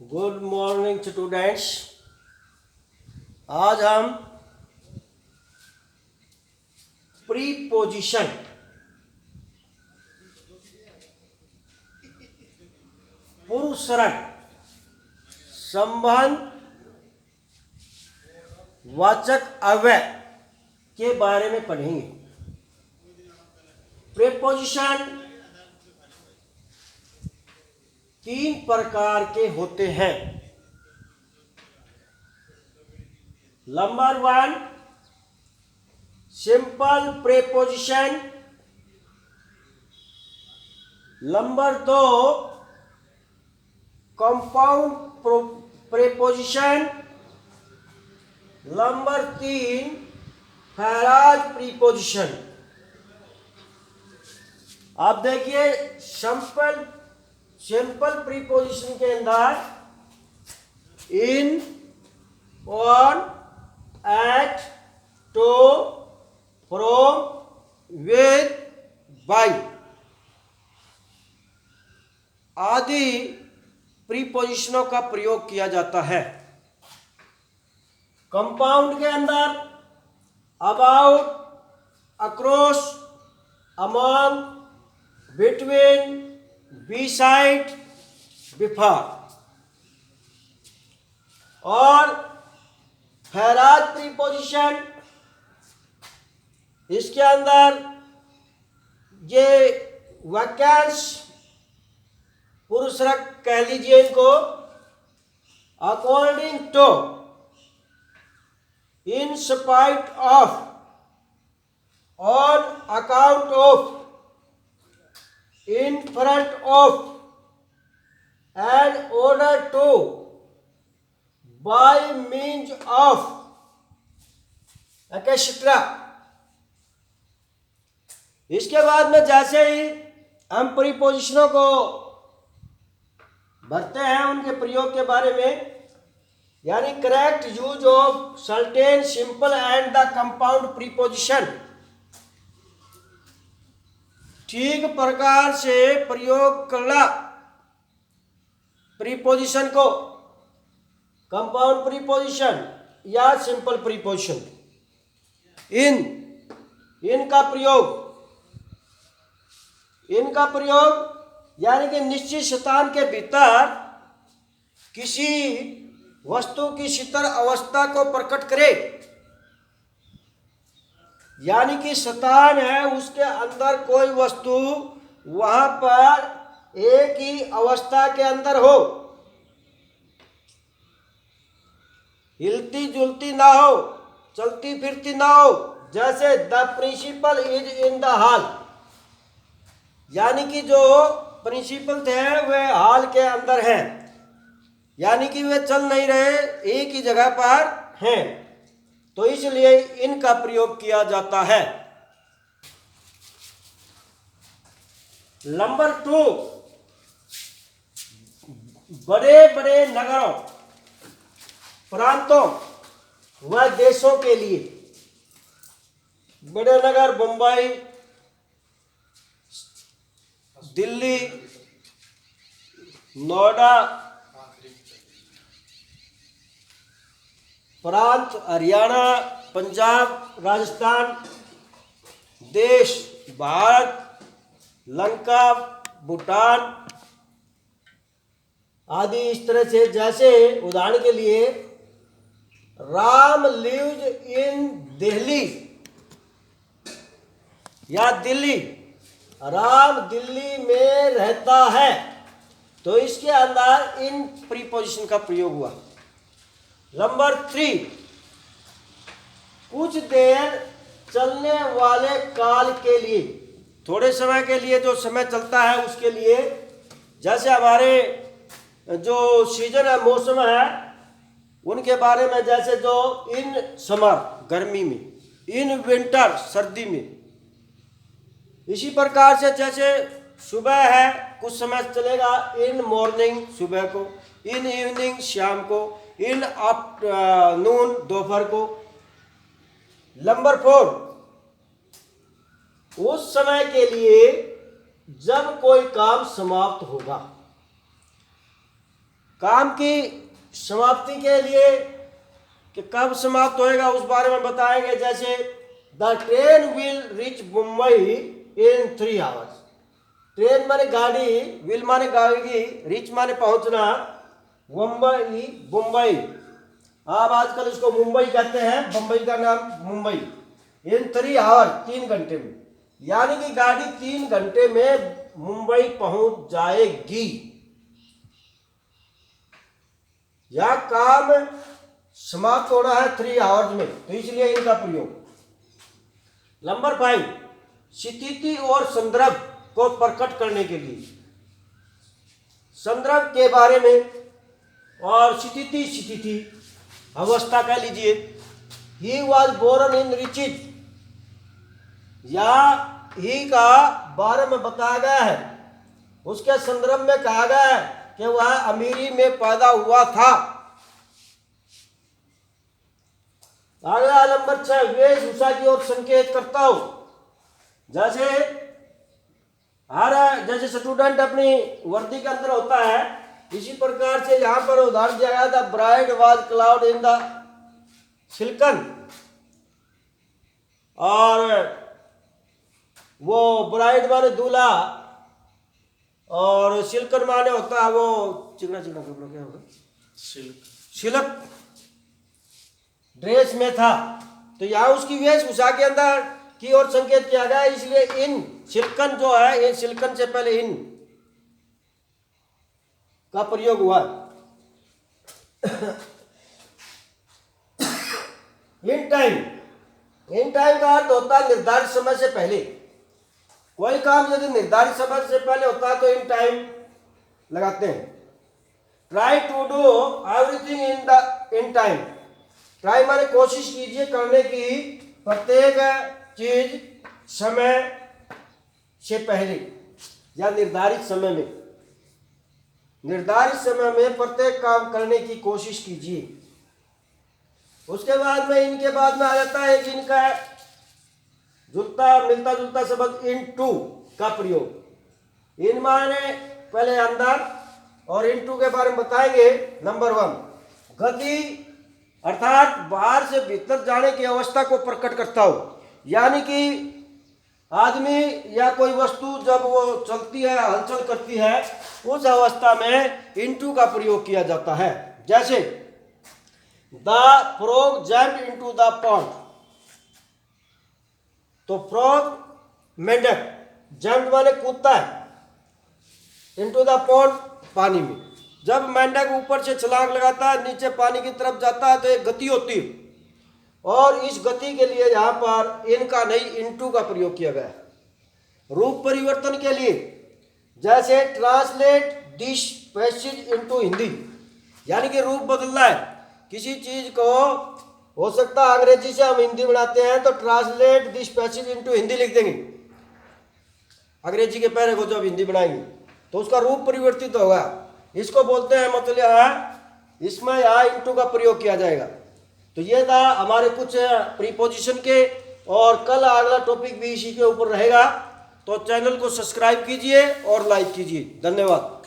Good morning students. आज हम preposition पुरुषरक संबंध वाचक अव्यय के बारे में पढ़ेंगे। प्रीपोजिशन तीन प्रकार के होते हैं। Number 1 simple preposition, number 2 compound preposition, number 3 phrase preposition. आप देखिए सिंपल प्रीपोजिशन के अंदर in, on, at, to, from, with, by आदि प्रीपोजिशनों का प्रयोग किया जाता है। कंपाउंड के अंदर about, across, among, between, beside, before. और फेराज प्रीपोजिशन, इसके अंदर ये वाक्यांश पुरुषरक कह लीजिए इनको, according to, in spite of, on account of, in front of, and order to, by means of, etc. इसके बाद में जैसे ही हम प्रीपोजिशनों को भरते हैं उनके प्रयोग के बारे में, यानी correct use of certain simple and the compound preposition, ठीक प्रकार से प्रयोग करना प्रीपोजिशन को, कंपाउंड प्रीपोजिशन या सिंपल प्रीपोजिशन। इनका प्रयोग यानी कि निश्चित स्थान के भीतर किसी वस्तु की शीतल अवस्था को प्रकट करे, यानी कि स्थान है उसके अंदर कोई वस्तु वहां पर एक ही अवस्था के अंदर हो, हिलती जुलती ना हो, चलती फिरती ना हो। जैसे the principal is in the hall, यानी कि जो प्रिंसिपल थे वे हॉल के अंदर हैं, यानी कि वे चल नहीं रहे, एक ही जगह पर हैं, तो इसलिए इनका प्रयोग किया जाता है। नंबर 2 बड़े बड़े नगरों, प्रांतों व देशों के लिए। बड़े नगर मुंबई, दिल्ली, नोएडा, प्रांत हरियाणा, पंजाब, राजस्थान, देश भारत, लंका, भूटान आदि। इस तरह से जैसे उदाहरण के लिए राम लिव्स इन दिल्ली या दिल्ली, राम दिल्ली में रहता है, तो इसके अंदर इन प्रीपोजिशन का प्रयोग हुआ। नंबर 3 कुछ देर चलने वाले काल के लिए, थोड़े समय के लिए जो समय चलता है उसके लिए, जैसे हमारे जो सीजन है, मौसम है, उनके बारे में, जैसे जो इन समर गर्मी में, इन विंटर सर्दी में। इसी प्रकार से जैसे सुबह है कुछ समय चलेगा, इन मॉर्निंग सुबह को, इन इवनिंग शाम को, इन आफ्टरनून दोपहर को। नंबर 4 उस समय के लिए जब कोई काम समाप्त होगा, काम की समाप्ति के लिए कि कब समाप्त होएगा उस बारे में बताएंगे। जैसे the train will reach Mumbai in 3 hours. Train माने गाड़ी, विल माने गाड़ी, रीच माने पहुंचना, मुंबई मुंबई, आप आजकल इसको मुंबई कहते हैं, बम्बई का नाम मुंबई, इन 3 आवर 3 घंटे में, यानी कि गाड़ी 3 घंटे में मुंबई पहुंच जाएगी। यह काम समाप्त होना है 3 आवर्स में, तो इसलिए इनका प्रयोग। नंबर 5, स्थिति और संदर्भ को प्रकट करने के लिए, संदर्भ के बारे में, और स्थिति अवस्था कह लीजिए। He was born in riches, या ही का बारे में बताया गया है, उसके संदर्भ में कहा गया है कि वह अमीरी में पैदा हुआ था। अगला नंबर 6, वेशभूषा की ओर संकेत करता हूं। जैसे स्टूडेंट अपनी वर्दी के अंदर होता है, इसी प्रकार से यहाँ पर उदाहरण दिया गया था, bride was cloud in the silken, और वो ब्राइड माने दूल्हा, और सिल्कन माने होता है वो चिकना कपड़ा, क्या होगा, सिल्क ड्रेस में था। तो यहाँ उसकी वेशभूषा के अंदर की ओर संकेत किया गया, इसलिए इन सिल्कन जो है, इन सिल्कन से पहले इन का प्रयोग हुआ। इन टाइम का अर्थ होता है निर्धारित समय से पहले। कोई काम यदि निर्धारित समय से पहले होता है तो इन टाइम लगाते हैं। Try to do everything in time, try माने कोशिश कीजिए करने की प्रत्येक चीज समय से पहले, या निर्धारित समय में, निर्धारित समय में प्रत्येक काम करने की कोशिश कीजिए। उसके बाद में इनके बाद में आ जाता है कि इनका मिलता जुलता शब्द इन टू का प्रयोग। इन माने पहले अंदर, और इन टू के बारे में बताएंगे। नंबर 1, गति अर्थात बाहर से भीतर जाने की अवस्था को प्रकट करता हो, यानी कि आदमी या कोई वस्तु जब वो चलती है, हलचल करती है, उस अवस्था में इनटू का प्रयोग किया जाता है। जैसे the frog jumped into the pond, तो फ्रॉग मेंढक, जंप्ड माने कूदता है, इनटू द पॉन्ड पानी में। जब मेंढक ऊपर से छलांग लगाता है, नीचे पानी की तरफ जाता है, तो एक गति होती है, और इस गति के लिए यहाँ पर इनका नहीं इनटू का प्रयोग किया गया है। रूप परिवर्तन के लिए, जैसे translate this passage into Hindi, यानी कि रूप बदलना है किसी चीज को। हो सकता है अंग्रेजी से हम हिंदी बनाते हैं तो translate this passage into Hindi लिख देंगे, अंग्रेजी के पैरे को जब हिंदी बनाएंगे तो उसका रूप परिवर्तित होगा। इसको बोलते हैं, मतलब इसमें यहाँ इनटू का प्रयोग किया जाएगा। तो ये था हमारे कुछ प्रीपोजिशन के, और कल अगला टॉपिक भी इसी के ऊपर रहेगा। तो चैनल को सब्सक्राइब कीजिए और लाइक कीजिए। धन्यवाद।